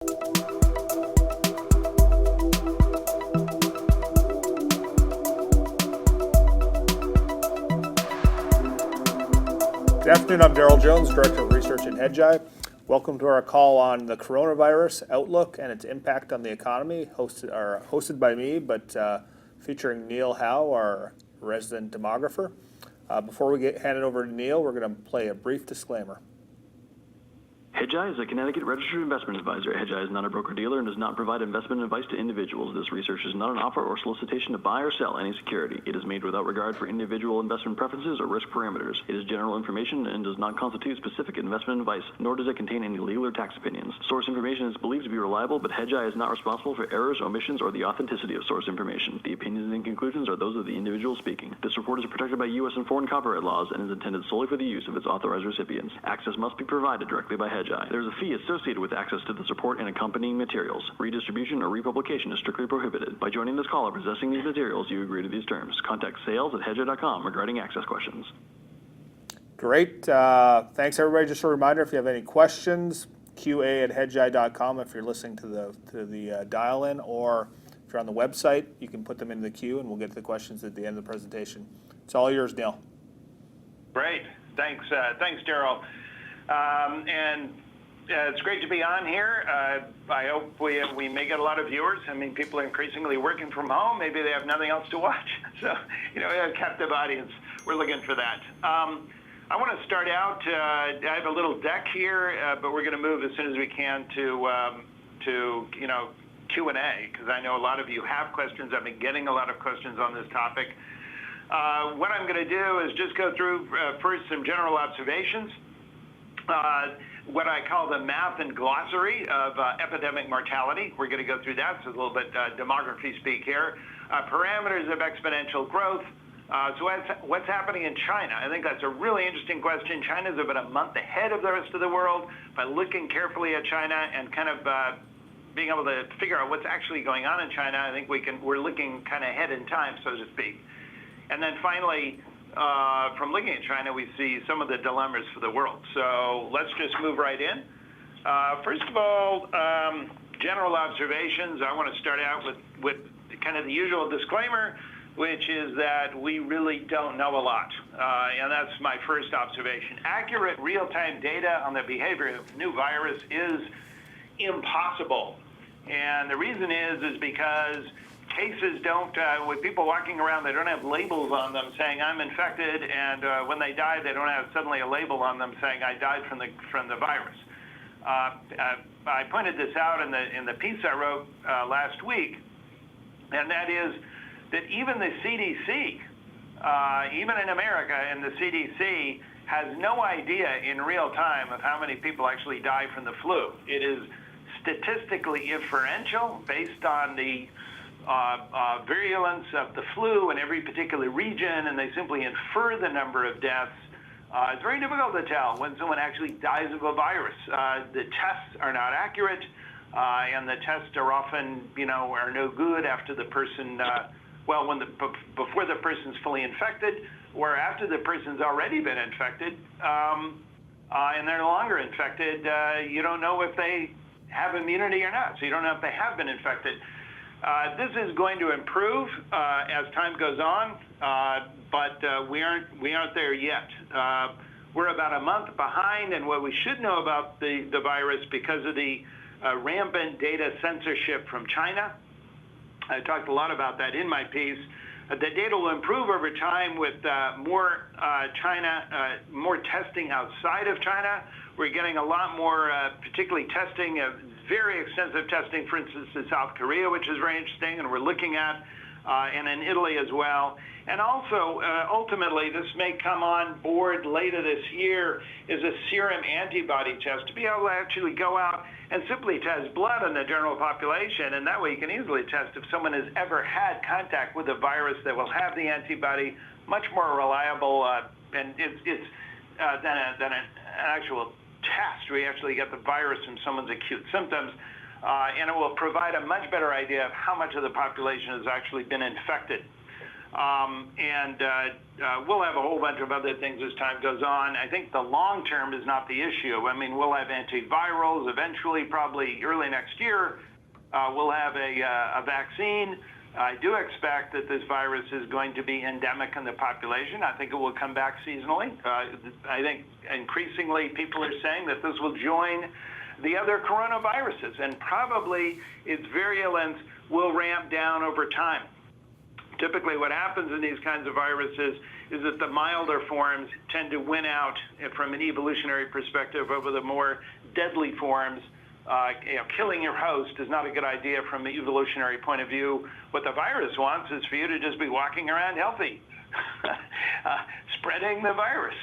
Good afternoon, I'm Daryl Jones, Director of Research at Hedgeye. Welcome to our call on the coronavirus outlook and its impact on the economy, hosted by me, but featuring Neil Howe, our resident demographer. Before we hand it over to Neil, we're going to play a brief disclaimer. Hedgeye is a Connecticut registered investment advisor. Hedgeye is not a broker-dealer and does not provide investment advice to individuals. This research is not an offer or solicitation to buy or sell any security. It is made without regard for individual investment preferences or risk parameters. It is general information and does not constitute specific investment advice, nor does it contain any legal or tax opinions. Source information is believed to be reliable, but Hedgeye is not responsible for errors, omissions, or the authenticity of source information. The opinions and conclusions are those of the individual speaking. This report is protected by U.S. and foreign copyright laws and is intended solely for the use of its authorized recipients. Access must be provided directly by Hedgeye. There is a fee associated with access to this report and accompanying materials. Redistribution or republication is strictly prohibited. By joining this call or possessing these materials, you agree to these terms. Contact sales@hedgeye.com regarding access questions. Great. Thanks, everybody. Just a reminder, if you have any questions, qa@hedgeye.com if you're listening to the dial-in, or if you're on the website, you can put them in the queue, and we'll get to the questions at the end of the presentation. It's all yours, Neil. Great. Thanks, Daryl. And it's great to be on here. I hope we may get a lot of viewers. I mean, people are increasingly working from home. Maybe they have nothing else to watch. So, we have a captive audience. We're looking for that. I want to start out. I have a little deck here, but we're going to move as soon as we can to Q&A, because I know a lot of you have questions. I've been getting a lot of questions on this topic. What I'm going to do is just go through first some general observations. What I call the math and glossary of epidemic mortality. We're going to go through that. So a little bit demography speak here. Parameters of exponential growth. So what's happening in China? I think that's a really interesting question. China's about a month ahead of the rest of the world. By looking carefully at China and kind of being able to figure out what's actually going on in China, I think we're looking kind of ahead in time, so to speak. And then finally, from looking at China, we see some of the dilemmas for the world. So let's just move right in. First of all, general observations. I want to start out with kind of the usual disclaimer, which is that we really don't know a lot. And that's my first observation. Accurate real-time data on the behavior of new virus is impossible. And the reason is because cases don't, with people walking around, they don't have labels on them saying I'm infected, and when they die, they don't have suddenly a label on them saying I died from the virus. I pointed this out in the piece I wrote last week, and that is that even the CDC, even in America, and the CDC has no idea in real time of how many people actually die from the flu. It is statistically inferential based on the virulence of the flu in every particular region, and they simply infer the number of deaths. It's very difficult to tell when someone actually dies of a virus. The tests are not accurate, and the tests are often, are no good after the person, before the person's fully infected, or after the person's already been infected, and they're no longer infected. You don't know if they have immunity or not, so you don't know if they have been infected. This is going to improve as time goes on, but we aren't there yet. We're about a month behind in what we should know about the virus because of the rampant data censorship from China. I talked a lot about that in my piece. The data will improve over time with more testing outside of China. We're getting a lot more, particularly testing, very extensive testing, for instance, in South Korea, which is very interesting, and we're looking at, and in Italy as well. And also, ultimately, this may come on board later this year, is a serum antibody test to be able to actually go out and simply test blood in the general population, and that way you can easily test if someone has ever had contact with a virus that will have the antibody, much more reliable, and it's than an actual test. We actually get the virus from someone's acute symptoms, and it will provide a much better idea of how much of the population has actually been infected. We'll have a whole bunch of other things as time goes on. I think the long term is not the issue. I mean, we'll have antivirals eventually, probably early next year. We'll have a vaccine. I do expect that this virus is going to be endemic in the population. I think it will come back seasonally. I think increasingly people are saying that this will join the other coronaviruses, and probably its virulence will ramp down over time. Typically what happens in these kinds of viruses is that the milder forms tend to win out from an evolutionary perspective over the more deadly forms. Killing your host is not a good idea from an evolutionary point of view. What the virus wants is for you to just be walking around healthy, spreading the virus.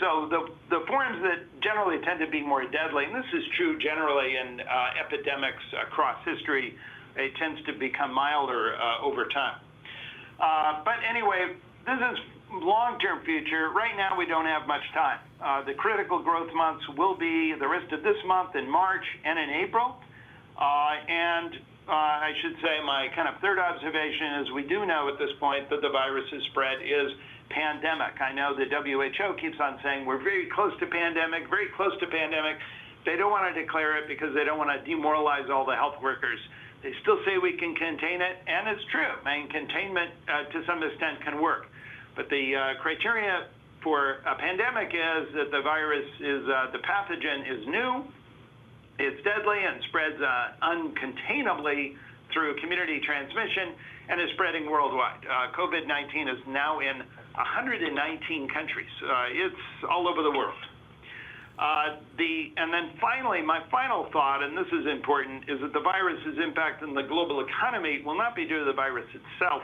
So the forms that generally tend to be more deadly, and this is true generally in epidemics across history, it tends to become milder over time. But anyway, this is long-term future. Right now, we don't have much time. The critical growth months will be the rest of this month in March and in April. I should say my kind of third observation is we do know at this point that the virus's spread is pandemic. I know the WHO keeps on saying we're very close to pandemic, very close to pandemic. They don't want to declare it because they don't want to demoralize all the health workers. They still say we can contain it, and it's true. I mean, containment to some extent can work. But the criteria for a pandemic is that the virus is, the pathogen is new, it's deadly, and spreads uncontainably through community transmission and is spreading worldwide. COVID-19 is now in 119 countries. It's all over the world. And then finally, my final thought, and this is important, is that the virus's impact on the global economy will not be due to the virus itself,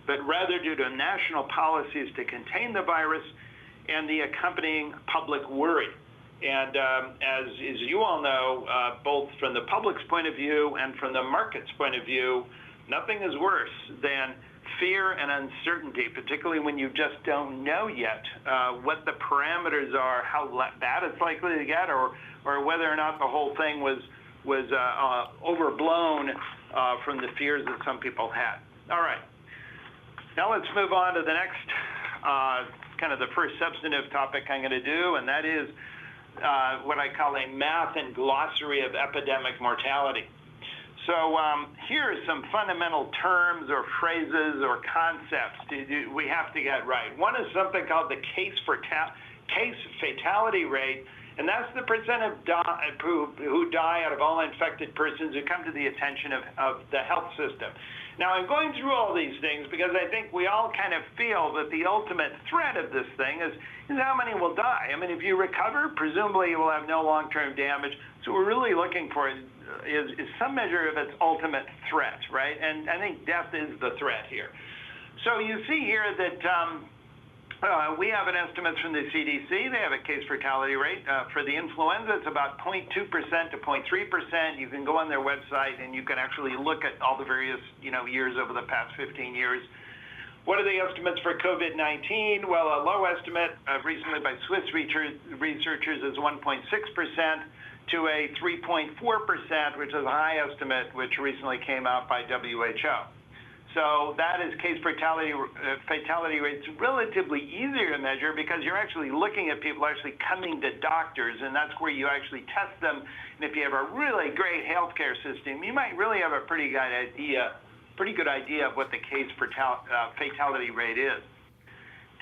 but rather due to national policies to contain the virus and the accompanying public worry. And as you all know, both from the public's point of view and from the market's point of view, nothing is worse than fear and uncertainty, particularly when you just don't know yet what the parameters are, how bad it's likely to get, or whether or not the whole thing was overblown from the fears that some people had. All right. Now let's move on to the next, kind of the first substantive topic I'm going to do, and that is what I call a math and glossary of epidemic mortality. So here are some fundamental terms or phrases or concepts we have to get right. One is something called the case fatality rate, and that's the percent of who die out of all infected persons who come to the attention of the health system. Now, I'm going through all these things because I think we all kind of feel that the ultimate threat of this thing is how many will die. I mean, if you recover, presumably you will have no long-term damage. So what we're really looking for is some measure of its ultimate threat, right? And I think death is the threat here. So you see here that we have an estimate from the CDC. They have a case fatality rate. For the influenza, it's about 0.2% to 0.3%. You can go on their website and you can actually look at all the various years over the past 15 years. What are the estimates for COVID-19? Well, a low estimate recently by Swiss researchers is 1.6% to a 3.4%, which is a high estimate, which recently came out by WHO. So that is case fatality rates relatively easier to measure because you're actually looking at people actually coming to doctors, and that's where you actually test them. And if you have a really great healthcare system, you might really have a pretty good idea of what the case fatality rate is.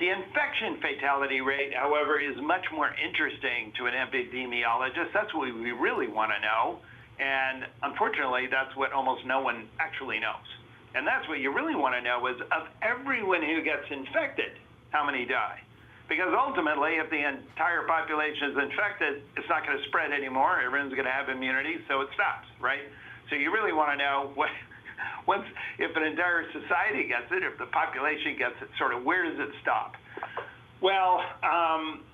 The infection fatality rate, however, is much more interesting to an epidemiologist. That's what we really want to know. And unfortunately, that's what almost no one actually knows. And that's what you really want to know is of everyone who gets infected, how many die? Because ultimately, if the entire population is infected, it's not going to spread anymore. Everyone's going to have immunity, so it stops, right? So you really want to know if an entire society gets it, if the population gets it, sort of where does it stop? Well,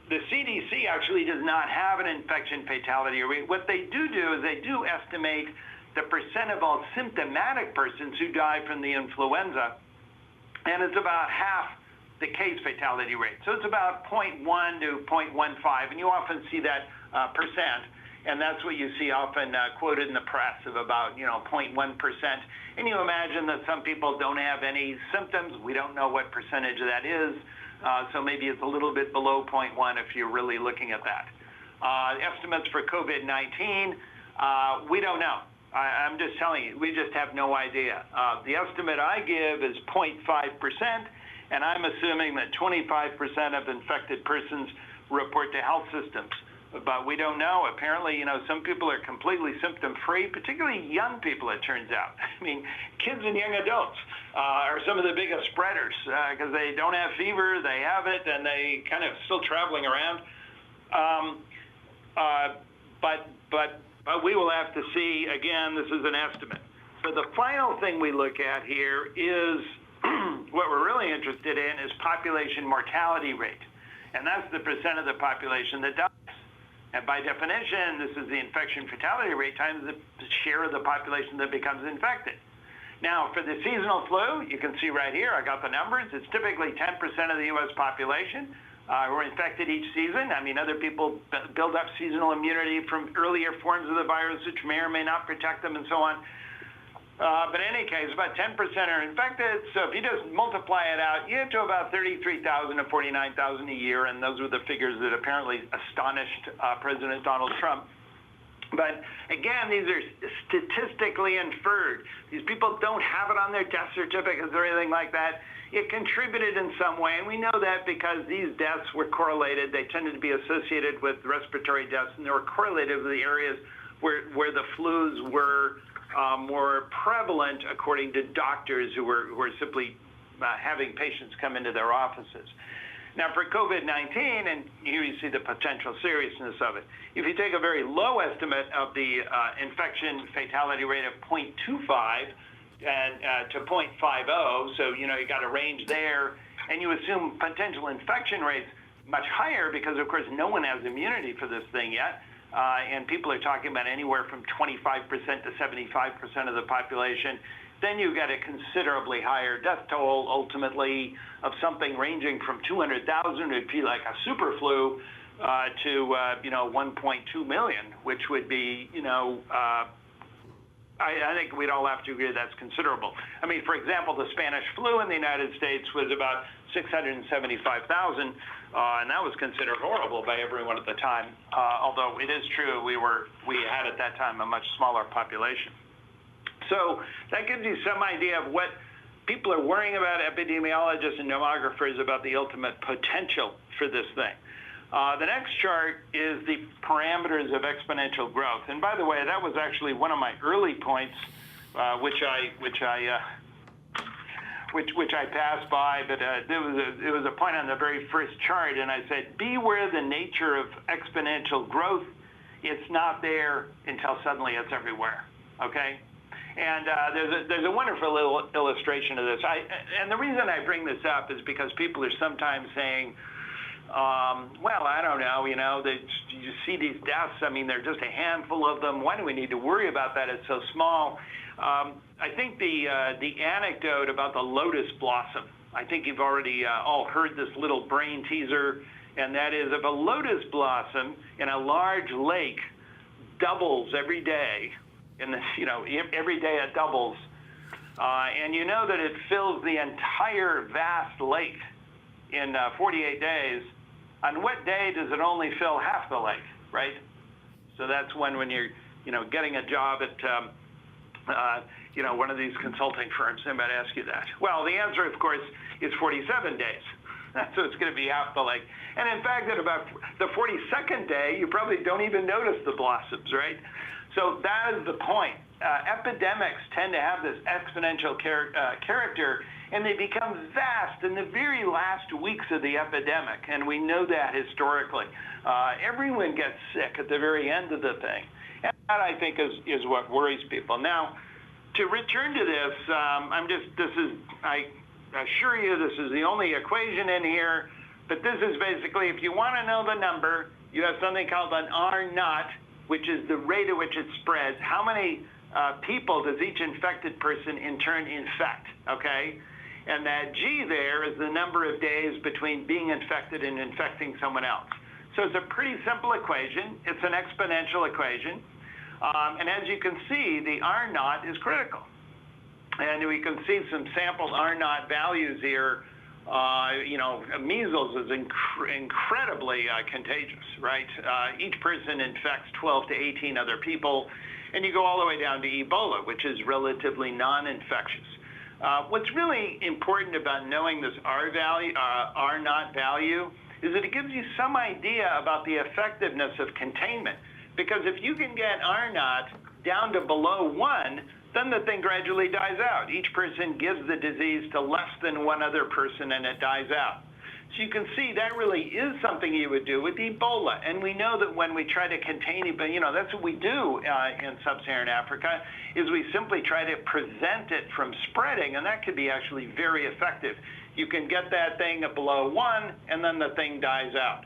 the CDC actually does not have an infection fatality rate. What they do is they do estimate the percent of all symptomatic persons who die from the influenza, and it's about half the case fatality rate. So it's about 0.1 to 0.15, and you often see that percent. And that's what you see often quoted in the press of about, 0.1%. And you imagine that some people don't have any symptoms. We don't know what percentage that is. So maybe it's a little bit below 0.1 if you're really looking at that. Estimates for COVID-19, we don't know. I'm just telling you, we just have no idea. The estimate I give is 0.5%, and I'm assuming that 25% of infected persons report to health systems. But we don't know. Apparently, some people are completely symptom-free, particularly young people, it turns out. I mean, kids and young adults are some of the biggest spreaders because they don't have fever, they have it, and they kind of still traveling around. But we will have to see. Again, this is an estimate. So the final thing we look at here is what we're really interested in is population mortality rate. And that's the percent of the population that dies. And by definition, this is the infection fatality rate times the share of the population that becomes infected. Now, for the seasonal flu, you can see right here, I got the numbers. It's typically 10% of the U.S. population who are infected each season. I mean, other people build up seasonal immunity from earlier forms of the virus, which may or may not protect them and so on. But in any case, about 10% are infected. So if you just multiply it out, you get to about 33,000 to 49,000 a year. And those were the figures that apparently astonished President Donald Trump. But again, these are statistically inferred. These people don't have it on their death certificates or anything like that. It contributed in some way, and we know that because these deaths were correlated. They tended to be associated with respiratory deaths, and they were correlated with the areas where the flus were more prevalent, according to doctors who were simply having patients come into their offices. Now, for COVID-19, and here you see the potential seriousness of it. If you take a very low estimate of the infection fatality rate of 0.25 and to 0.50, so you got a range there, and you assume potential infection rates much higher because, of course, no one has immunity for this thing yet. And people are talking about anywhere from 25% to 75% of the population, then you get a considerably higher death toll, ultimately, of something ranging from 200,000, it'd be like a super flu, to 1.2 million, which would be, I think we'd all have to agree that's considerable. I mean, for example, the Spanish flu in the United States was about 675,000, and that was considered horrible by everyone at the time. Although it is true, we had at that time a much smaller population. So that gives you some idea of what people are worrying about, epidemiologists and demographers, about the ultimate potential for this thing. The next chart is the parameters of exponential growth. And by the way, that was actually one of my early points, which I passed by, but it was a point on the very first chart, and I said, beware the nature of exponential growth. It's not there until suddenly it's everywhere, okay? And there's a wonderful illustration of this. And the reason I bring this up is because people are sometimes saying, well, I don't know, you see these deaths, I mean, they're just a handful of them. Why do we need to worry about that? It's so small. I think the anecdote about the lotus blossom, I think you've already all heard this little brain teaser, and that is if a lotus blossom in a large lake doubles every day, every day it doubles, and you know that it fills the entire vast lake in 48 days, on what day does it only fill half the lake, right? So that's when you're, getting a job at, one of these consulting firms, they might ask you that. Well, the answer, of course, is 47 days. So it's going to be half the lake. And in fact, at about the 42nd day, you probably don't even notice the blossoms, right? So that is the point. Epidemics tend to have this exponential character, and they become vast in the very last weeks of the epidemic, and we know that historically. Everyone gets sick at the very end of the thing, and that, I think, is what worries people. Now, to return to this, I assure you this is the only equation in here, but this is basically, if you want to know the number, you have something called an R0, which is the rate at which it spreads. How many people does each infected person in turn infect, okay? And that G there is the number of days between being infected and infecting someone else. So it's a pretty simple equation. It's an exponential equation. And as you can see, the R naught is critical. And we can see some sample R naught values here. Measles is incredibly contagious, right? Each person infects 12 to 18 other people. And you go all the way down to Ebola, which is relatively non-infectious. What's really important about knowing this R naught value is that it gives you some idea about the effectiveness of containment. Because if you can get R naught down to below 1, then the thing gradually dies out. Each person gives the disease to less than one other person and it dies out. So you can see that really is something you would do with Ebola. And we know that when we try to contain Ebola, that's what we do in sub-Saharan Africa, is we simply try to prevent it from spreading, and that could be actually very effective. You can get that thing below 1, and then the thing dies out.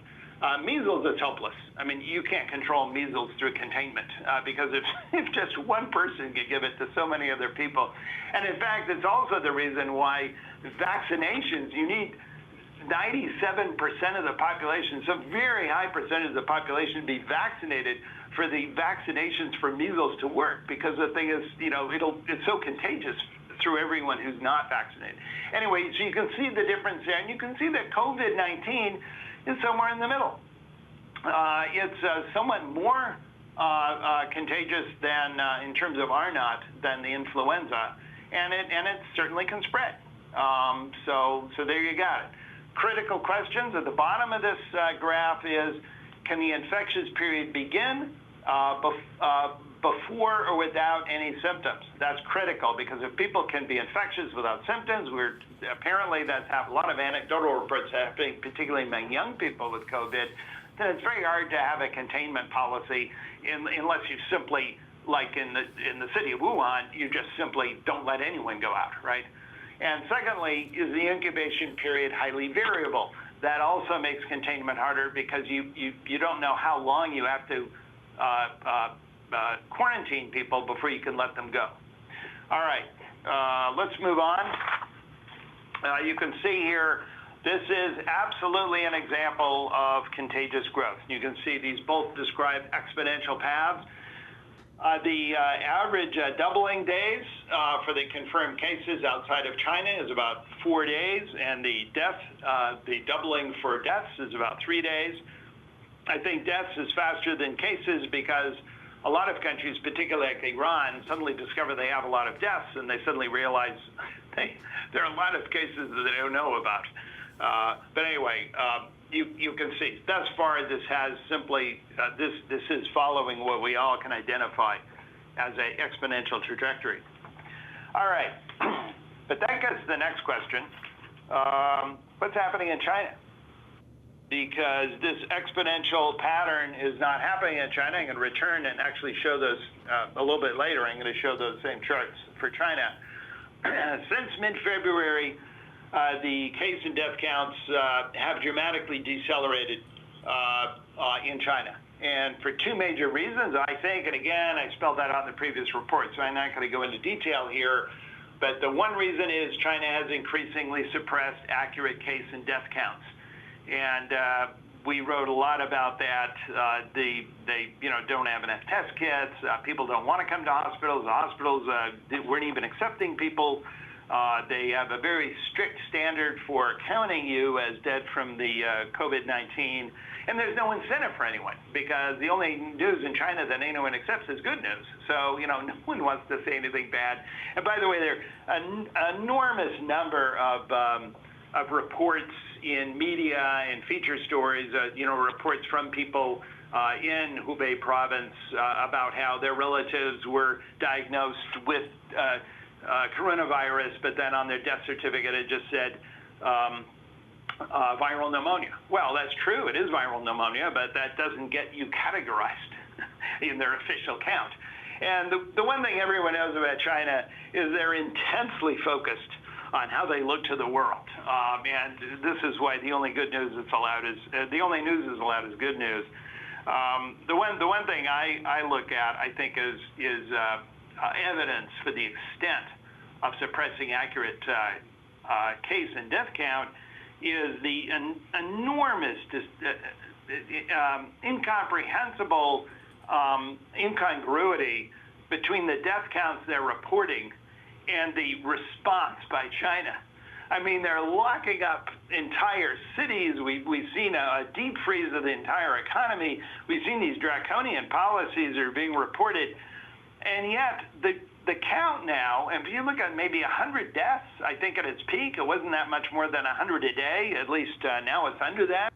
Measles is hopeless. I mean, you can't control measles through containment because if just one person could give it to so many other people. And in fact, it's also the reason why vaccinations, you need 97% of the population, so very high percentage of the population to be vaccinated for the vaccinations for measles to work, because the thing is, it's so contagious through everyone who's not vaccinated. Anyway, so you can see the difference there, and you can see that COVID-19 is somewhere in the middle. It's somewhat more contagious than, in terms of R naught, than the influenza, and it certainly can spread. So there you got it. Critical questions at the bottom of this graph is, can the infectious period begin before or without any symptoms? That's critical, because if people can be infectious without symptoms, apparently that's a lot of anecdotal reports happening, particularly among young people with COVID, then it's very hard to have a containment policy unless you simply, like in the city of Wuhan, you just simply don't let anyone go out, right? And secondly, is the incubation period highly variable? That also makes containment harder, because you don't know how long you have to quarantine people before you can let them go. All right, let's move on. You can see here, this is absolutely an example of contagious growth. You can see these both describe exponential paths. The average doubling days for the confirmed cases outside of China is about 4 days, and the doubling for deaths is about 3 days. I think deaths is faster than cases because a lot of countries, particularly like Iran, suddenly discover they have a lot of deaths, and they suddenly realize there are a lot of cases that they don't know about. But anyway, you can see thus far this has simply this is following what we all can identify as an exponential trajectory. All right, but that gets to the next question: what's happening in China? Because this exponential pattern is not happening in China. I'm going to return and actually show those a little bit later. I'm going to show those same charts for China. Since mid-February, the case and death counts have dramatically decelerated in China. And for two major reasons, I think, and again, I spelled that out in the previous report, so I'm not going to go into detail here. But the one reason is China has increasingly suppressed accurate case and death counts. And we wrote a lot about that. They don't have enough test kits. People don't want to come to hospitals. The hospitals weren't even accepting people. They have a very strict standard for counting you as dead from the COVID-19. And there's no incentive for anyone, because the only news in China that anyone accepts is good news. So, no one wants to say anything bad. And by the way, there are an enormous number of reports in media and feature stories, reports from people in Hubei province about how their relatives were diagnosed with coronavirus, but then on their death certificate it just said viral pneumonia. Well, that's true, it is viral pneumonia, but that doesn't get you categorized in their official count. And the one thing everyone knows about China is they're intensely focused on how they look to the world, and this is why the only good news that's allowed is the only news is allowed is good news. The one thing I look at, I think, is evidence for the extent of suppressing accurate case and death count is the enormous incomprehensible incongruity between the death counts they're reporting and the response by China. I mean, they're locking up entire cities. We've seen a deep freeze of the entire economy. We've seen these draconian policies are being reported. And yet, the count now, and if you look at maybe 100 deaths, I think at its peak, it wasn't that much more than 100 a day. At least now it's under that.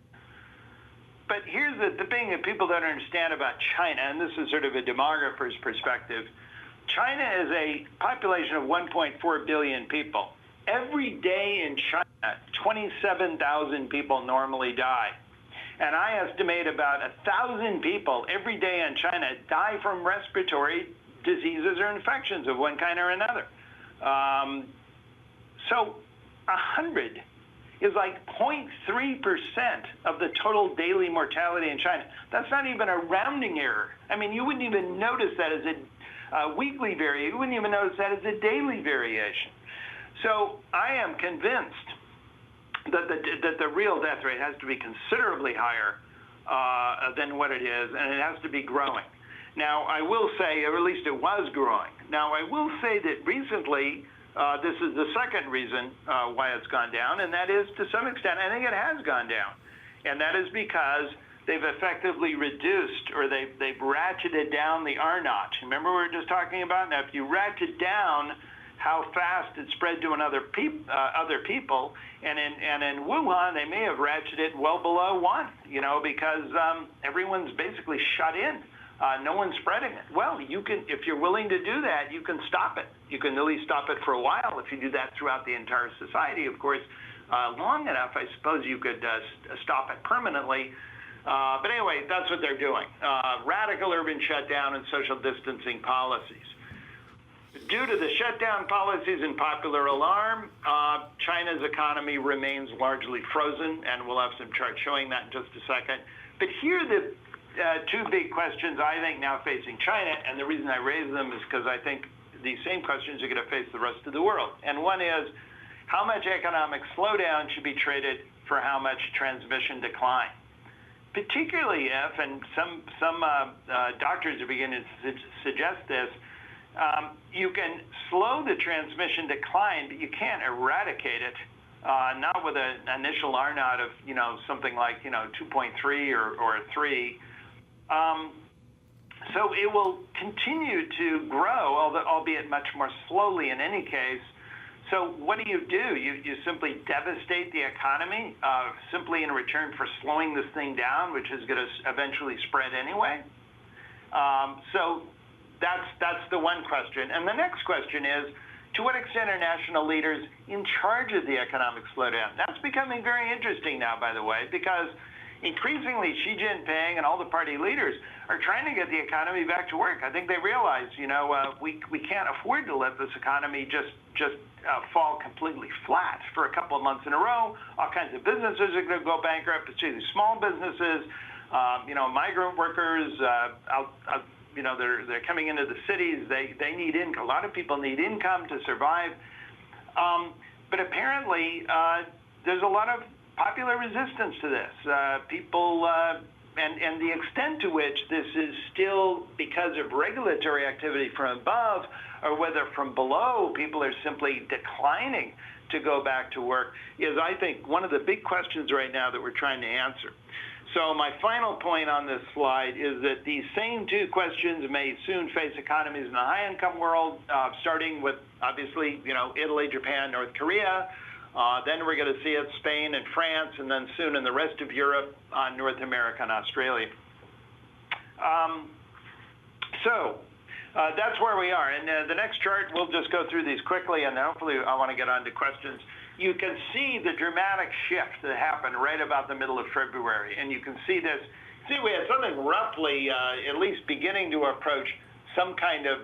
But here's the thing that people don't understand about China, and this is sort of a demographer's perspective. China is a population of 1.4 billion people. Every day in China, 27,000 people normally die. And I estimate about 1,000 people every day in China die from respiratory diseases or infections of one kind or another. So 100 is like 0.3% of the total daily mortality in China. That's not even a rounding error. I mean, you wouldn't even notice that as a weekly variation. You wouldn't even notice that as a daily variation. So I am convinced that the real death rate has to be considerably higher than what it is, and it has to be growing. Now, I will say, or at least it was growing. Now, I will say that recently, this is the second reason why it's gone down, and that is, to some extent, I think it has gone down. And that is because they've effectively reduced, or they've ratcheted down the R-naught. Remember we were just talking about? Now, if you ratchet down how fast it spread to other people, and in Wuhan, they may have ratcheted it well below 1, because everyone's basically shut in. No one's spreading it. Well, you can, if you're willing to do that, you can stop it. You can at least stop it for a while. If you do that throughout the entire society, of course, long enough, I suppose you could stop it permanently. But anyway, that's what they're doing. Radical urban shutdown and social distancing policies. Due to the shutdown policies and popular alarm, China's economy remains largely frozen, and we'll have some charts showing that in just a second. But here are the two big questions I think now facing China, and the reason I raise them is because I think these same questions are going to face the rest of the world. And one is, how much economic slowdown should be traded for how much transmission decline? Particularly if, and some doctors are beginning to suggest this, you can slow the transmission decline, but you can't eradicate it, not with an initial R-naught of, something like, 2.3 or 3. So it will continue to grow, albeit much more slowly in any case. So what do? You simply devastate the economy, simply in return for slowing this thing down, which is going to eventually spread anyway. So that's the one question. And the next question is, to what extent are national leaders in charge of the economic slowdown? That's becoming very interesting now, by the way, because increasingly Xi Jinping and all the party leaders are trying to get the economy back to work. I think they realize, we can't afford to let this economy just fall completely flat for a couple of months in a row. All kinds of businesses are going to go bankrupt, particularly small businesses, migrant workers, they're coming into the cities. They need income. A lot of people need income to survive. But apparently, there's a lot of popular resistance to this. And the extent to which this is still because of regulatory activity from above, or whether from below people are simply declining to go back to work, is, I think, one of the big questions right now that we're trying to answer. So my final point on this slide is that these same two questions may soon face economies in the high-income world, starting with, obviously, Italy, Japan, North Korea. Then we're going to see it Spain and France, and then soon in the rest of Europe, North America, and Australia. So that's where we are. And the next chart, we'll just go through these quickly, and hopefully I want to get on to questions. You can see the dramatic shift that happened right about the middle of February. And you can see this. See, we had something roughly, at least beginning to approach some kind of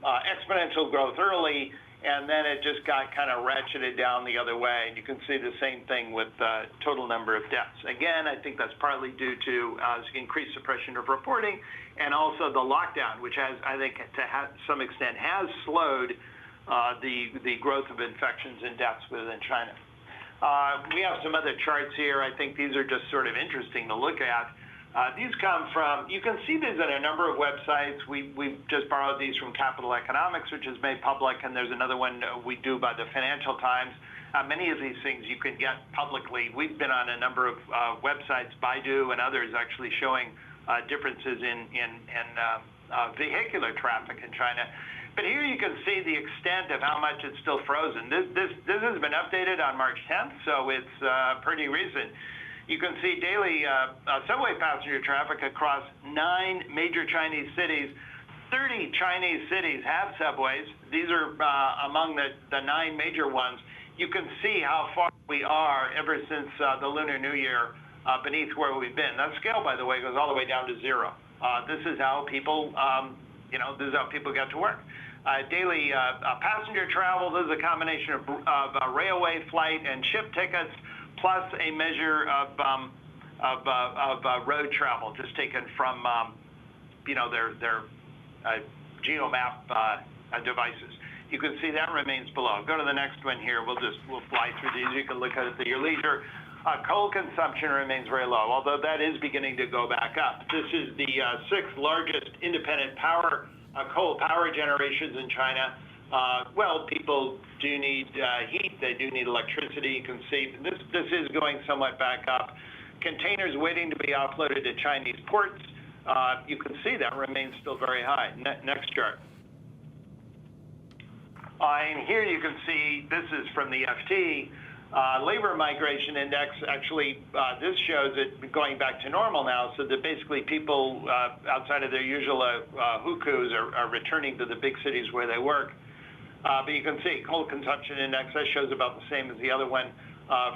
exponential growth early, and then it just got kind of ratcheted down the other way. And you can see the same thing with total number of deaths. Again, I think that's partly due to increased suppression of reporting, and also the lockdown, which has, I think, to some extent has slowed the growth of infections and deaths within China. We have some other charts here. I think these are just sort of interesting to look at. These come from, you can see these on a number of websites. We've just borrowed these from Capital Economics, which is made public, and there's another one we do by the Financial Times. Many of these things you can get publicly. We've been on a number of websites, Baidu and others, actually showing differences in vehicular traffic in China. But here you can see the extent of how much it's still frozen. This has been updated on March 10th, so it's pretty recent. You can see daily subway passenger traffic across 9 major Chinese cities. 30 Chinese cities have subways. These are among the 9 major ones. You can see how far we are ever since the Lunar New Year beneath where we've been. That scale, by the way, goes all the way down to 0. This is how people, this is how people get to work. Daily passenger travel, this is a combination of a railway flight and ship tickets, plus a measure of road travel, just taken from, their geomap devices. You can see that remains below. Go to the next one here. We'll fly through these. You can look at it at your leisure. Coal consumption remains very low, although that is beginning to go back up. This is the 6th largest independent coal power generations in China. People do need heat. They do need electricity. You can see this is going somewhat back up. Containers waiting to be offloaded to Chinese ports. You can see that remains still very high. Next chart. And here you can see, this is from the FT, labor migration index. Actually, this shows it going back to normal now, so that basically people outside of their usual hukus are returning to the big cities where they work. But you can see coal consumption index, that shows about the same as the other one.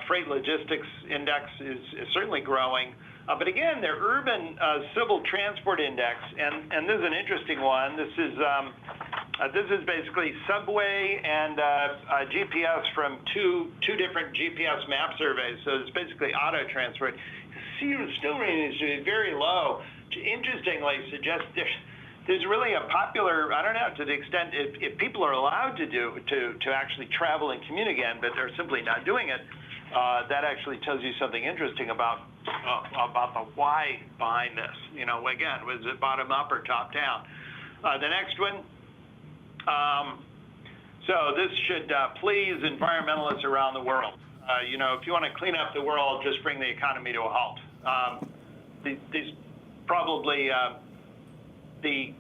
Freight logistics index is certainly growing. But again, their urban civil transport index, and this is an interesting one. This is basically subway and GPS from two different GPS map surveys. So it's basically auto transport. Still remains to be very low. Interestingly, suggests there's really a popular, I don't know, to the extent if people are allowed to actually travel and commute again, but they're simply not doing it. That actually tells you something interesting about the why behind this. Again, was it bottom up or top down? The next one. So this should please environmentalists around the world. If you want to clean up the world, just bring the economy to a halt. These probably the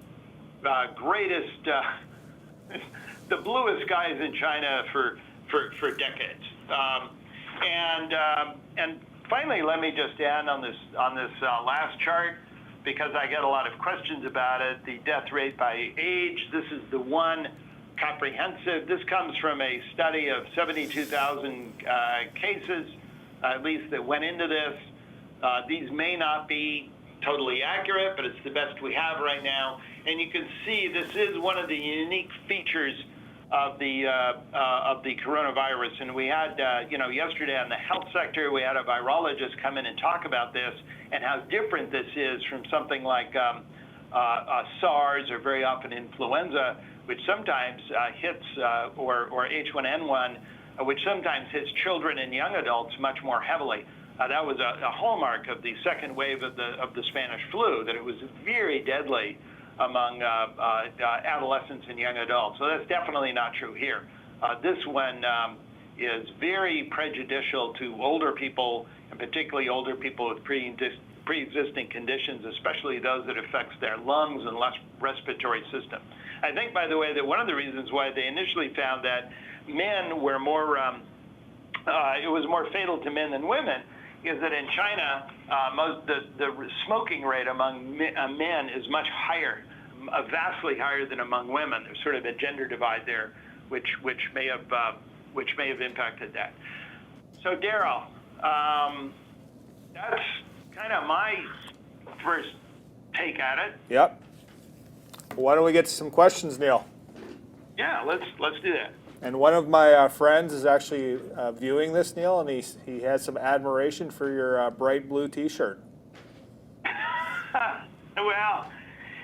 greatest, the bluest skies in China for decades. And finally, let me just end on this last chart, because I get a lot of questions about it. The death rate by age. This is the one comprehensive. This comes from a study of 72,000 cases, at least, that went into this. These may not be totally accurate, but it's the best we have right now. And you can see this is one of the unique features of the coronavirus. And we had, yesterday on the health sector, we had a virologist come in and talk about this and how different this is from something like SARS, or very often influenza, which sometimes hits, or H1N1, which sometimes hits children and young adults much more heavily. That was a hallmark of the second wave of the Spanish flu, that it was very deadly among adolescents and young adults. So that's definitely not true here. This one is very prejudicial to older people, and particularly older people with pre-existing conditions, especially those that affects their lungs and respiratory system. I think, by the way, that one of the reasons why they initially found that men were more, it was more fatal to men than women, is that in China, the smoking rate among men is much higher, vastly higher than among women. There's sort of a gender divide there, which may have impacted that. So, Daryl, that's kind of my first take at it. Yep. Why don't we get to some questions, Neil? Yeah, let's do that. And one of my friends is actually viewing this, Neil, and he has some admiration for your bright blue T-shirt. Well,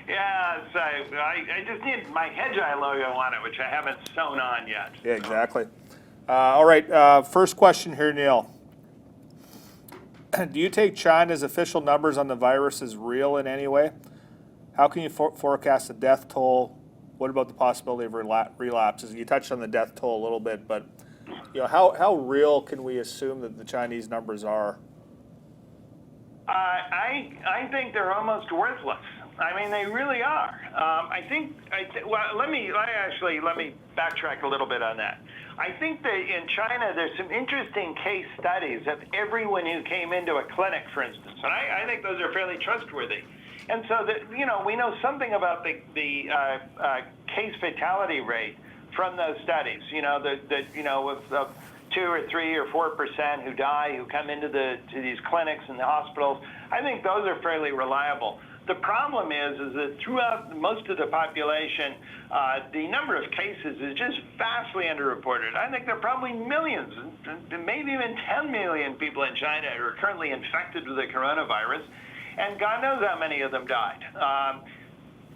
yeah, so I just need my Hedgeye logo on it, which I haven't sewn on yet. Yeah, exactly. All right, first question here, Neil. Do you take China's official numbers on the virus as real in any way? How can you forecast the death toll? What about the possibility of relapses? You touched on the death toll a little bit, but how real can we assume that the Chinese numbers are? I think they're almost worthless. I mean, they really are. Let me backtrack a little bit on that. I think that in China, there's some interesting case studies of everyone who came into a clinic, for instance, and I think those are fairly trustworthy. And so we know something about the case fatality rate from those studies. Of 2 or 3 or 4% who die, who come into these clinics and the hospitals. I think those are fairly reliable. The problem is that throughout most of the population, the number of cases is just vastly underreported. I think there are probably millions, maybe even 10 million people in China who are currently infected with the coronavirus, and God knows how many of them died.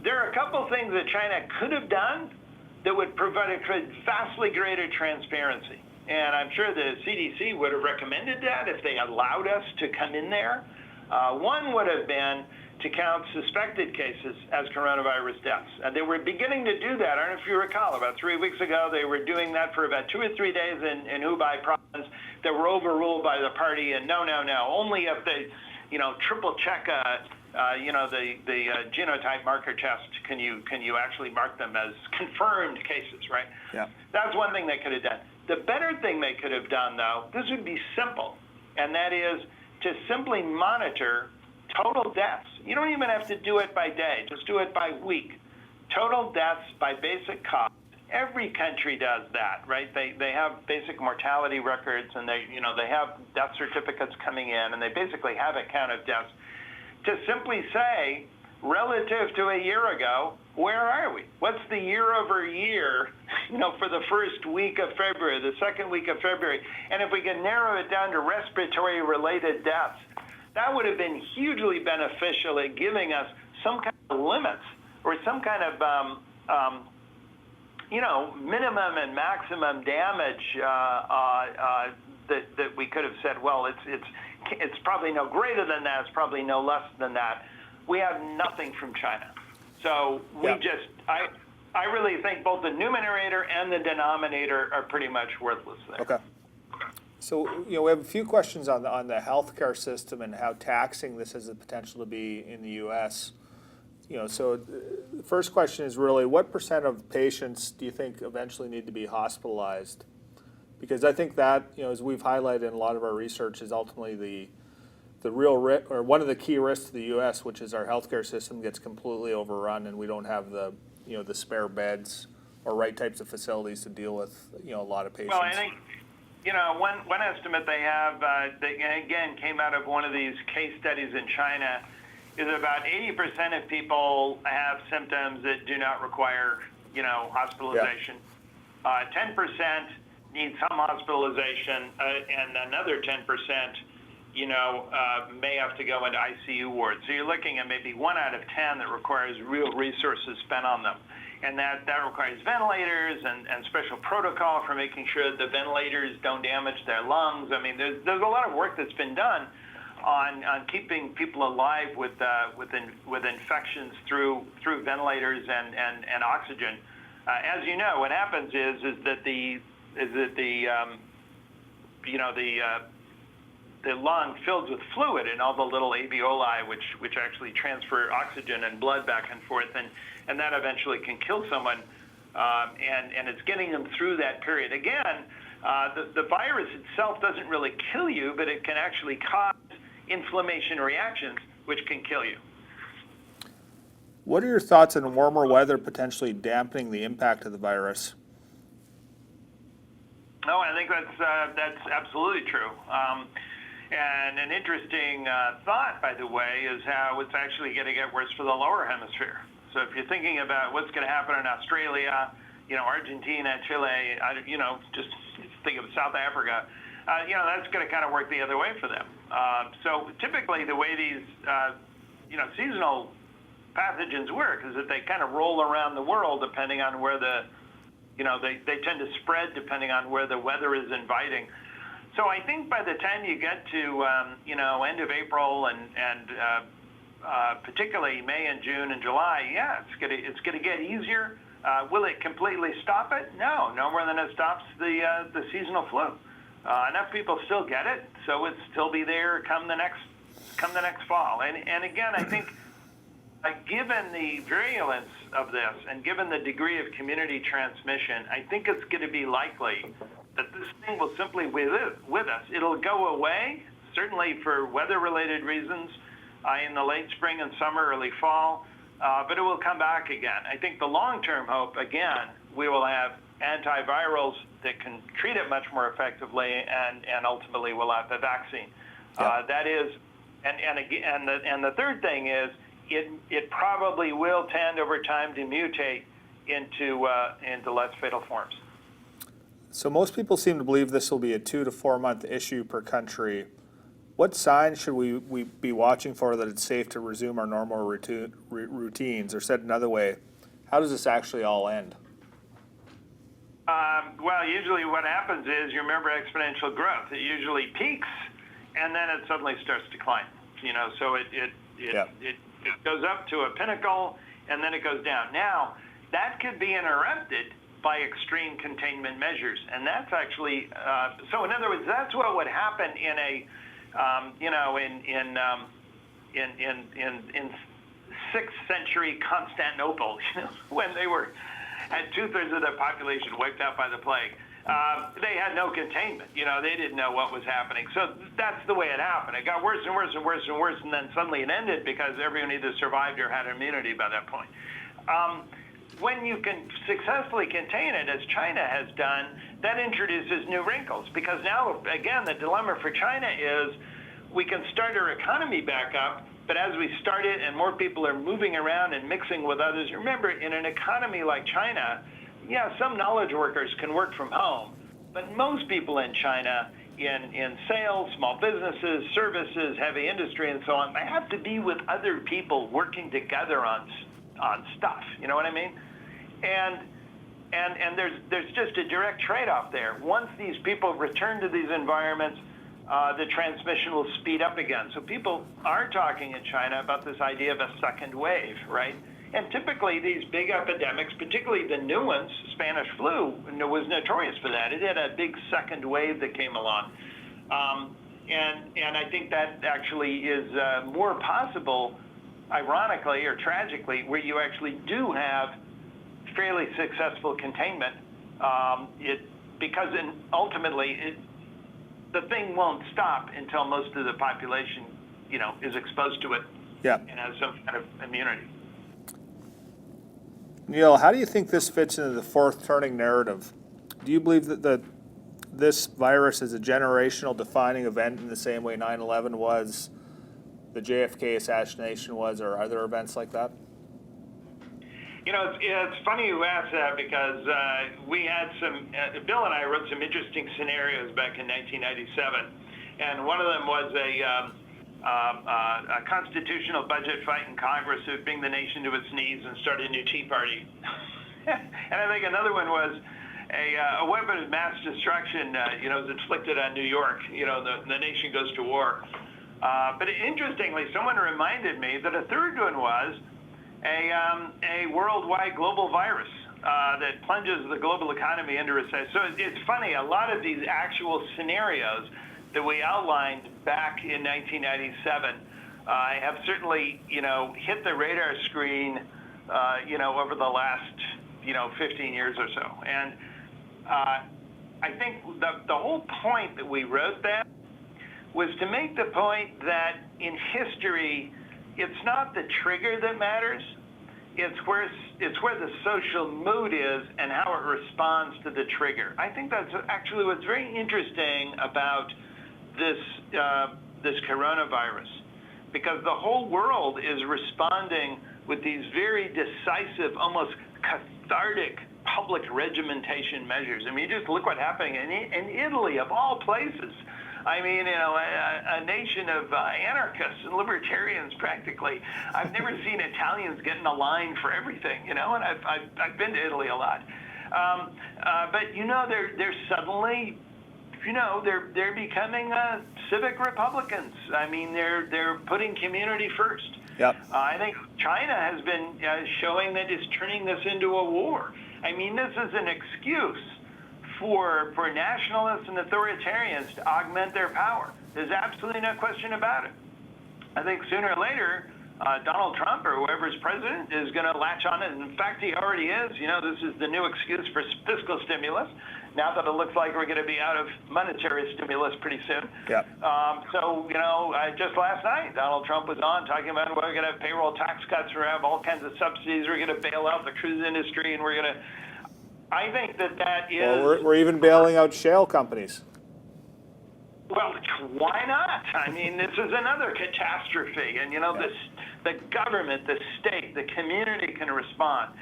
There are a couple things that China could have done that would provide vastly greater transparency. And I'm sure the CDC would have recommended that if they allowed us to come in there. One would have been to count suspected cases as coronavirus deaths. And they were beginning to do that. I don't know if you recall, about 3 weeks ago, they were doing that for about 2 or 3 days in Hubei province. They were overruled by the party, and no. Only if they, triple check the genotype marker test can you actually mark them as confirmed cases, right? Yeah. That's one thing they could have done. The better thing they could have done, though, this would be simple, and that is to simply monitor total deaths. You don't even have to do it by day. Just do it by week. Total deaths by basic cause. Every country does that, right? They have basic mortality records, and they have death certificates coming in, and they basically have a count of deaths. To simply say, relative to a year ago, where are we? What's the year over year, for the first week of February, the second week of February? And if we can narrow it down to respiratory-related deaths, that would have been hugely beneficial at giving us some kind of limits or some kind of, minimum and maximum damage that we could have said, well, it's probably no greater than that. It's probably no less than that. We have nothing from China. So I really think both the numerator and the denominator are pretty much worthless there. Okay. So, we have a few questions on the healthcare system and how taxing this has the potential to be in the U.S. So the first question is really, what percent of patients do you think eventually need to be hospitalized? Because I think that, as we've highlighted in a lot of our research, is ultimately the real risk, or one of the key risks to the U.S., which is our healthcare system gets completely overrun and we don't have the spare beds or right types of facilities to deal with, a lot of patients. Well, I think, one estimate they have, again, came out of one of these case studies in China, is about 80% of people have symptoms that do not require, hospitalization. 10% need some hospitalization, and another 10%, may have to go into ICU wards. So you're looking at maybe 1 out of 10 that requires real resources spent on them. And that requires ventilators and special protocol for making sure that the ventilators don't damage their lungs. I mean, there's a lot of work that's been done on keeping people alive with infections through ventilators and oxygen. As you know, what happens is that the lung fills with fluid in all the little alveoli, which actually transfer oxygen and blood back and forth, and that eventually can kill someone, and it's getting them through that period. Again, the virus itself doesn't really kill you, but it can actually cause inflammation reactions, which can kill you. What are your thoughts on warmer weather potentially dampening the impact of the virus? No, I think that's absolutely true. And an interesting thought, by the way, is how it's actually going to get worse for the lower hemisphere. So if you're thinking about what's going to happen in Australia, Argentina, Chile, just think of South Africa, that's going to kind of work the other way for them. So typically the way these, seasonal pathogens work is that they kind of roll around the world depending on where the they tend to spread depending on where the weather is inviting. So I think by the time you get to end of April and particularly May and June and July, it's gonna get easier. Will it completely stop it? No more than it stops the seasonal flu. Enough people still get it, so it'll still be there come the next fall. And again, I think given the virulence of this and given the degree of community transmission, I think it's going to be likely that this thing will simply with us. It'll go away, certainly for weather-related reasons, in the late spring and summer, early fall, but it will come back again. I think the long-term hope, again, we will have antivirals that can treat it much more effectively, and ultimately we'll have the vaccine. Yeah. That is, and the third thing is, it probably will tend over time to mutate into less fatal forms. So most people seem to believe this will be a 2 to 4 month issue per country. What signs should we be watching for that it's safe to resume our normal routines? Or said another way, how does this actually all end? Well, usually what happens is, you remember exponential growth. It usually peaks, and then it suddenly starts to climb. So it goes up to a pinnacle, and then it goes down. Now, that could be interrupted by extreme containment measures, and that's actually so. In other words, that's what would happen in a in 6th century Constantinople, when they were had 2/3 of the population wiped out by the plague. They had no containment. They didn't know what was happening. So that's the way it happened. It got worse and worse and worse and worse, and then suddenly it ended because everyone either survived or had immunity by that point. When you can successfully contain it, as China has done, that introduces new wrinkles. Because now, again, the dilemma for China is we can start our economy back up, but as we start it and more people are moving around and mixing with others, remember, in an economy like China, some knowledge workers can work from home, but most people in China, in sales, small businesses, services, heavy industry, and so on, they have to be with other people working together on stuff. You know what I mean? And there's just a direct trade-off there. Once these people return to these environments, the transmission will speed up again. So people are talking in China about this idea of a second wave, right? And typically these big epidemics, particularly the new ones, Spanish flu, was notorious for that. It had a big second wave that came along. And I think that actually is more possible, ironically or tragically, where you actually do have fairly successful containment, because ultimately the thing won't stop until most of the population, is exposed to it and has some kind of immunity. Neil, how do you think this fits into the fourth turning narrative? Do you believe that this virus is a generational defining event in the same way 9/11 was, the JFK assassination was, or other events like that? It's funny you asked that, because we had Bill and I wrote some interesting scenarios back in 1997, and one of them was a constitutional budget fight in Congress that would bring the nation to its knees and start a new Tea Party. And I think another one was a weapon of mass destruction, is inflicted on New York. The nation goes to war. But interestingly, someone reminded me that a third one was a worldwide global virus that plunges the global economy into recession. So it's funny, a lot of these actual scenarios that we outlined back in 1997 have certainly, hit the radar screen, over the last, 15 years or so. And I think the whole point that we wrote that was to make the point that in history, it's not the trigger that matters. It's where the social mood is and how it responds to the trigger. I think that's actually what's very interesting about this coronavirus, because the whole world is responding with these very decisive, almost cathartic public regimentation measures. I mean, you just look what's happening in Italy, of all places. I mean, a nation of anarchists and libertarians, practically. I've never seen Italians get in a line for everything, and I've been to Italy a lot. But they're suddenly, they're becoming civic Republicans. I mean, they're putting community first. Yep. I think China has been showing that it's turning this into a war. I mean, this is an excuse for nationalists and authoritarians to augment their power. There's absolutely no question about it. I think sooner or later, Donald Trump or whoever's president is going to latch on it. In fact, he already is. This is the new excuse for fiscal stimulus. Now that it looks like we're going to be out of monetary stimulus pretty soon. Yeah. Just last night, Donald Trump was on talking about we're going to have payroll tax cuts, we're going to have all kinds of subsidies, we're going to bail out the cruise industry, and we're going to. I think that is. Well, we're even bailing out shale companies. Well, why not? I mean, this is another catastrophe, and the government, the state, the community can respond.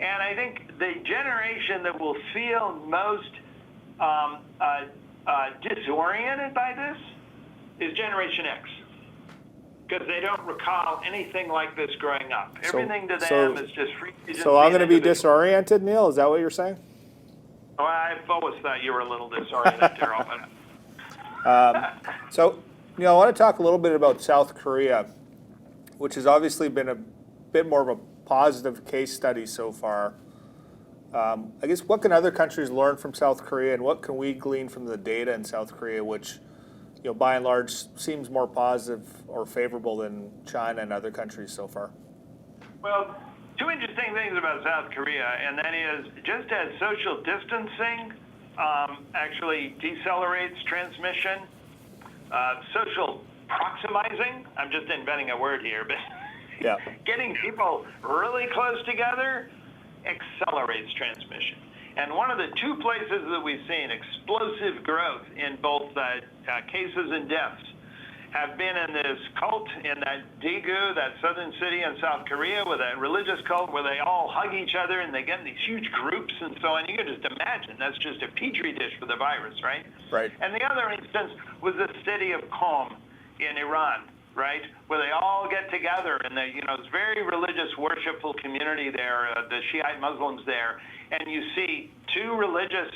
And I think the generation that will feel most disoriented by this is Generation X, because they don't recall anything like this growing up. Everything to them is just free. So I'm going to be disoriented, Neil? Is that what you're saying? Well, I've always thought you were a little disoriented, Daryl. So, I want to talk a little bit about South Korea, which has obviously been a bit more of a positive case study so far. I guess what can other countries learn from South Korea, and what can we glean from the data in South Korea, which, by and large seems more positive or favorable than China and other countries so far? Well, two interesting things about South Korea, and that is just as social distancing actually decelerates transmission, social proximizing, I'm just inventing a word here, but yeah. Getting people really close together accelerates transmission. And one of the two places that we've seen explosive growth in both cases and deaths have been in this cult in that Daegu, that southern city in South Korea, with that religious cult where they all hug each other and they get in these huge groups and so on. You can just imagine that's just a petri dish for the virus, right? Right. And the other instance was the city of Qom in Iran, right, where they all get together and it's very religious, worshipful community there, the Shiite Muslims there, and you see two religious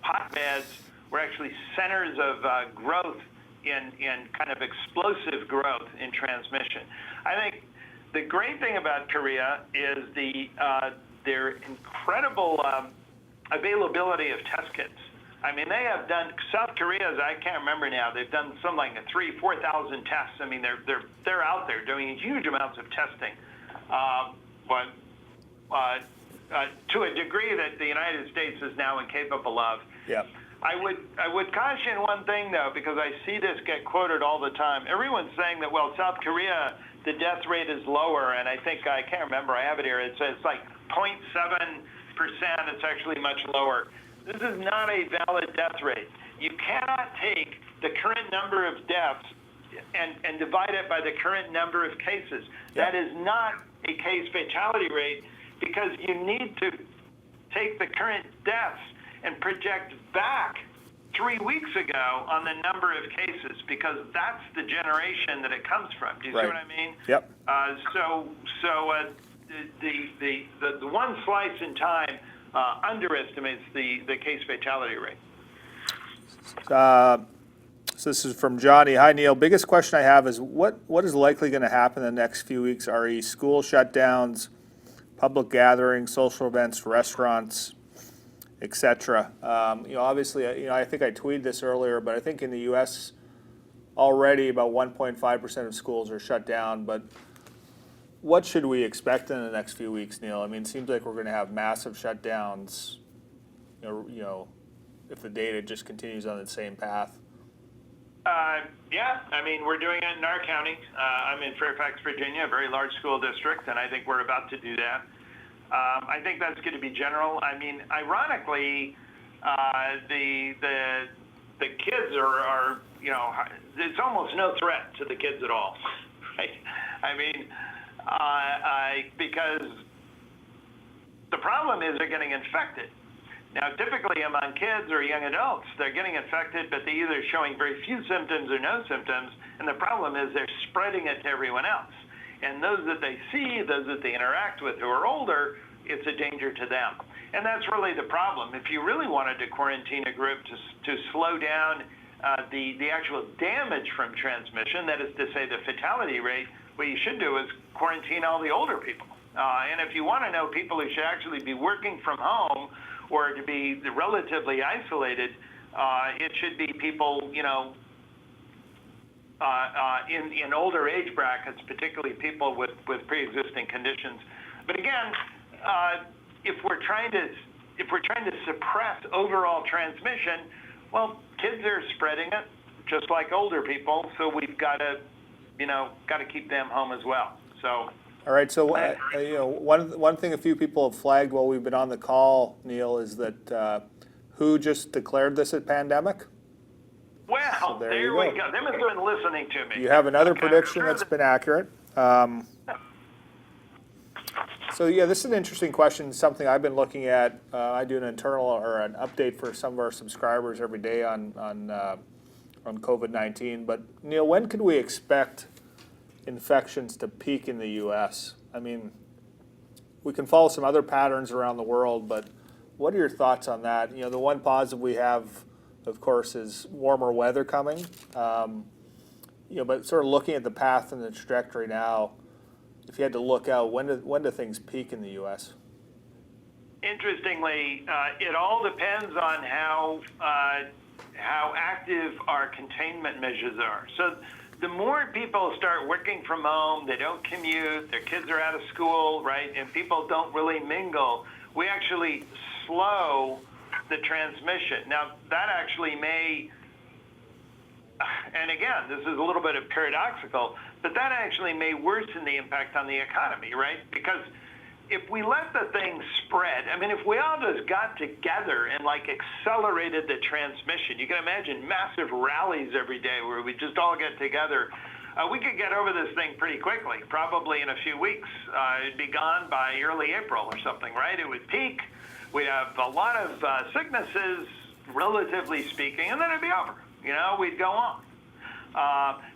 hotbeds were actually centers of growth in kind of explosive growth in transmission. I think the great thing about Korea is their incredible availability of test kits. I mean, they have done, South Korea's, I can't remember now, they've done something like 3,000-4,000 tests. I mean, they're out there doing huge amounts of testing, to a degree that the United States is now incapable of. Yeah. I would caution one thing, though, because I see this get quoted all the time. Everyone's saying that, well, South Korea, the death rate is lower, and I can't remember, I have it here, it's like 0.7%, it's actually much lower. This is not a valid death rate. You cannot take the current number of deaths and divide it by the current number of cases. Yeah. That is not a case fatality rate, because you need to take the current deaths and project back 3 weeks ago on the number of cases, because that's the generation that it comes from. Do you see what I mean? Yep. The one slice in time underestimates the case fatality rate. So this is from Johnny. Hi, Neil. Biggest question I have is what is likely going to happen in the next few weeks? Are school shutdowns, public gatherings, social events, restaurants, etc.? Obviously, I think I tweeted this earlier, but I think in the U.S. already about 1.5% of schools are shut down. But what should we expect in the next few weeks, Neil? I mean, it seems like we're going to have massive shutdowns. If the data just continues on the same path. Yeah, I mean, we're doing it in our county. I'm in Fairfax, Virginia, a very large school district, and I think we're about to do that. I think that's going to be general. I mean, ironically, the kids are there's almost no threat to the kids at all, right? I mean, because the problem is they're getting infected. Now, typically among kids or young adults, they're getting infected, but they're either showing very few symptoms or no symptoms, and the problem is they're spreading it to everyone else. And those that they see, those that they interact with who are older, it's a danger to them. And that's really the problem. If you really wanted to quarantine a group to slow down the actual damage from transmission, that is to say the fatality rate, what you should do is quarantine all the older people. And if you want to know people who should actually be working from home or to be relatively isolated, it should be people, in older age brackets, particularly people with pre-existing conditions. But again, if we're trying to suppress overall transmission, well, kids are spreading it just like older people, so we've got to keep them home as well. So. All right. So one thing a few people have flagged while we've been on the call, Neil, is that who just declared this a pandemic? Well, So there we go. They must have been listening to me. You have another prediction that's been accurate. So yeah, this is an interesting question, something I've been looking at. I do an internal or an update for some of our subscribers every day on COVID-19. But Neil, when could we expect infections to peak in the U.S.? I mean, we can follow some other patterns around the world, but what are your thoughts on that? The one positive we have, of course, is warmer weather coming. But sort of looking at the path and the trajectory now, if you had to look out, when do things peak in the U.S.? Interestingly, it all depends on how active our containment measures are. So the more people start working from home, they don't commute, their kids are out of school, right, and people don't really mingle, we actually slow the transmission. Now, that actually may, and again, this is a little bit of paradoxical, but that actually may worsen the impact on the economy, right? Because if we let the thing spread, I mean, if we all just got together and accelerated the transmission, you can imagine massive rallies every day where we just all get together. We could get over this thing pretty quickly, probably in a few weeks. It'd be gone by early April or something, right? It would peak. We'd have a lot of sicknesses, relatively speaking, and then it'd be over. We'd go on.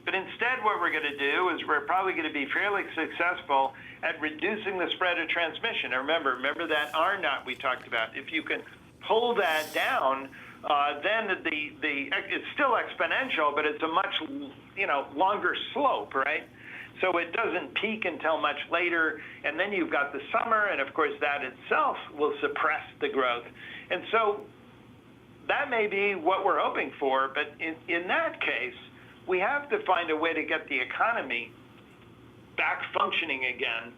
But instead, what we're going to do is we're probably going to be fairly successful at reducing the spread of transmission. And remember that R naught we talked about. If you can pull that down, then it's still exponential, but it's a much longer slope, right? So it doesn't peak until much later, and then you've got the summer, and of course that itself will suppress the growth. And so that may be what we're hoping for, but in that case, we have to find a way to get the economy back functioning again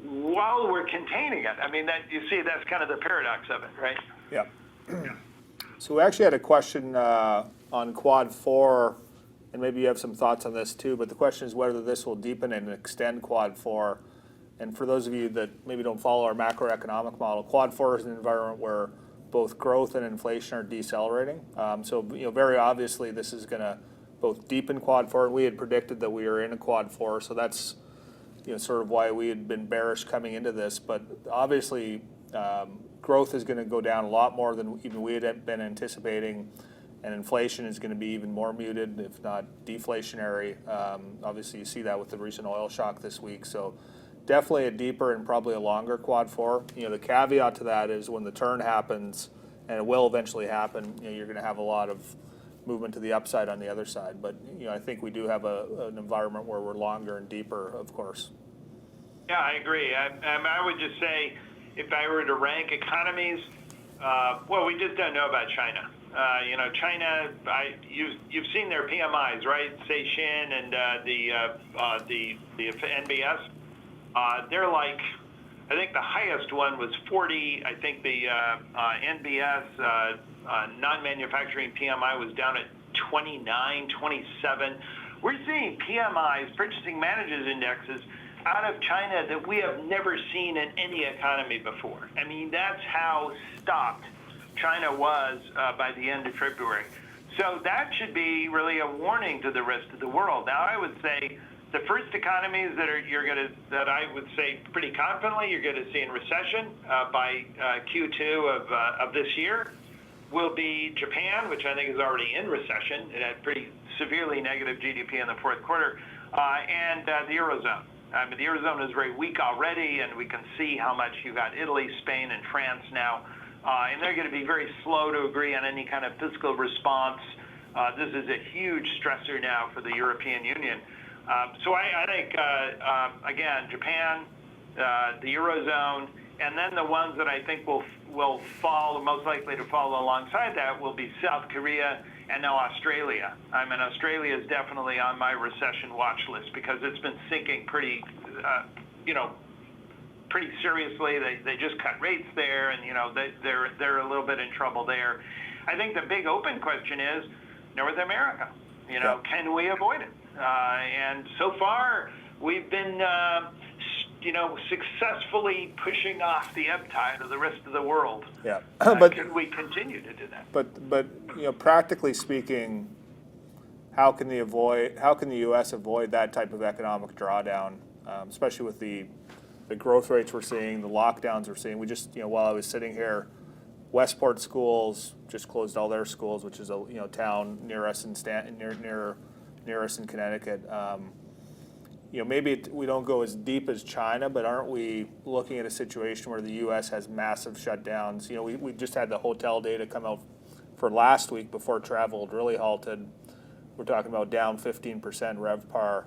while we're containing it. I mean, that's kind of the paradox of it, right? Yeah. So we actually had a question on Quad 4, and maybe you have some thoughts on this too, but the question is whether this will deepen and extend Quad 4. And for those of you that maybe don't follow our macroeconomic model, Quad 4 is an environment where both growth and inflation are decelerating. So very obviously this is going to both deepen Quad 4. We had predicted that we were in a Quad 4, so that's sort of why we had been bearish coming into this. But obviously growth is going to go down a lot more than even we had been anticipating, and inflation is going to be even more muted, if not deflationary. Obviously you see that with the recent oil shock this week. So definitely a deeper and probably a longer Quad 4. The caveat to that is when the turn happens, and it will eventually happen, you're going to have a lot of movement to the upside on the other side. But I think we do have an environment where we're longer and deeper, of course. Yeah, I agree. I would just say, if I were to rank economies, well, we just don't know about China. China, you've seen their PMIs, right? Seishin and the NBS. They're I think the highest one was 40. I think the NBS non-manufacturing PMI was down at 29, 27. We're seeing PMIs, purchasing managers indexes, out of China that we have never seen in any economy before. I mean, that's how stopped China was by the end of February. So that should be really a warning to the rest of the world. Now, I would say the first economies that I would say pretty confidently you're going to see in recession by Q2 of this year will be Japan, which I think is already in recession. It had pretty severely negative GDP in the fourth quarter, and the Eurozone. The Eurozone is very weak already, and we can see how much you got Italy, Spain, and France now. And they're going to be very slow to agree on any kind of fiscal response. This is a huge stressor now for the European Union. So I think, again, Japan, the Eurozone, and then the ones that I think will fall, most likely to fall alongside that, will be South Korea and now Australia. Australia is definitely on my recession watch list because it's been sinking pretty, pretty seriously. They just cut rates there, and they're a little bit in trouble there. I think the big open question is North America. Can we avoid it? And so far, we've been, successfully pushing off the ebb tide of the rest of the world. Yeah, but can we continue to do that? But practically speaking, how can the U.S. avoid that type of economic drawdown, especially with the growth rates we're seeing, the lockdowns we're seeing? We just, while I was sitting here, Westport schools just closed all their schools, which is a town near us in near us in Connecticut. Maybe we don't go as deep as China, but aren't we looking at a situation where the U.S. has massive shutdowns? We just had the hotel data come out for last week before travel had really halted. We're talking about down 15% RevPAR.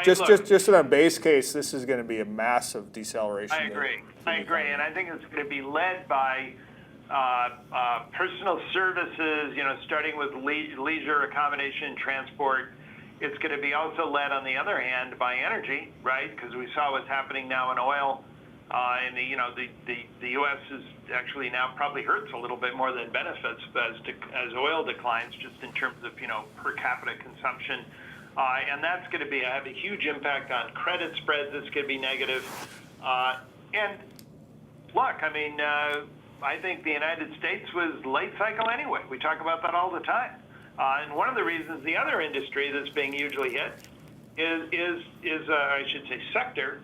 Just in our base case, this is going to be a massive deceleration. I agree, and I think it's going to be led by personal services. Starting with leisure, accommodation, transport. It's going to be also led, on the other hand, by energy, right? Because we saw what's happening now in oil, and the U.S. is actually now probably hurts a little bit more than benefits as oil declines, just in terms of per capita consumption, and that's going to have a huge impact on credit spreads. It's going to be negative, and look, I think the United States was late cycle anyway. We talk about that all the time. And one of the reasons the other industry that's being hugely hit is I should say sector,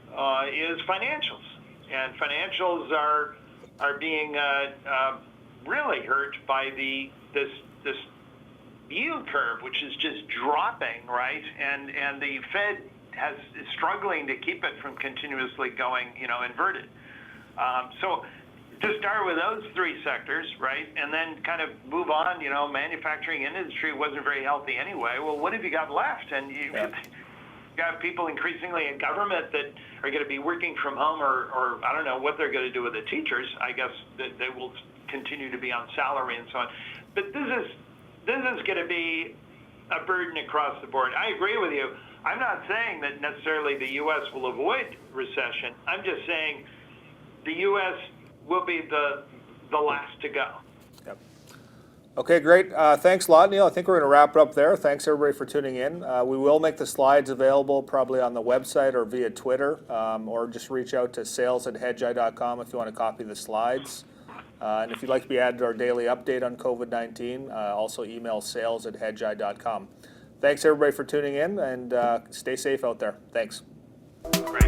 is financials. And financials are being really hurt by this yield curve, which is just dropping, right? And the Fed is struggling to keep it from continuously going, inverted. So to start with those three sectors, right, and then kind of move on, manufacturing industry wasn't very healthy anyway. Well, what have you got left? And you got people increasingly in government that are going to be working from home, or I don't know what they're going to do with the teachers. I guess that they will continue to be on salary and so on. But this is going to be a burden across the board. I agree with you. I'm not saying that necessarily the U.S. will avoid recession. I'm just saying the U.S. will be the last to go. Yep. Okay, great. Thanks a lot, Neil. I think we're going to wrap it up there. Thanks, everybody, for tuning in. We will make the slides available probably on the website or via Twitter, or just reach out to sales@hedgeye.com if you want to copy the slides. And if you'd like to be added to our daily update on COVID-19, also email sales@hedgeye.com. Thanks, everybody, for tuning in, and stay safe out there. Thanks. Great.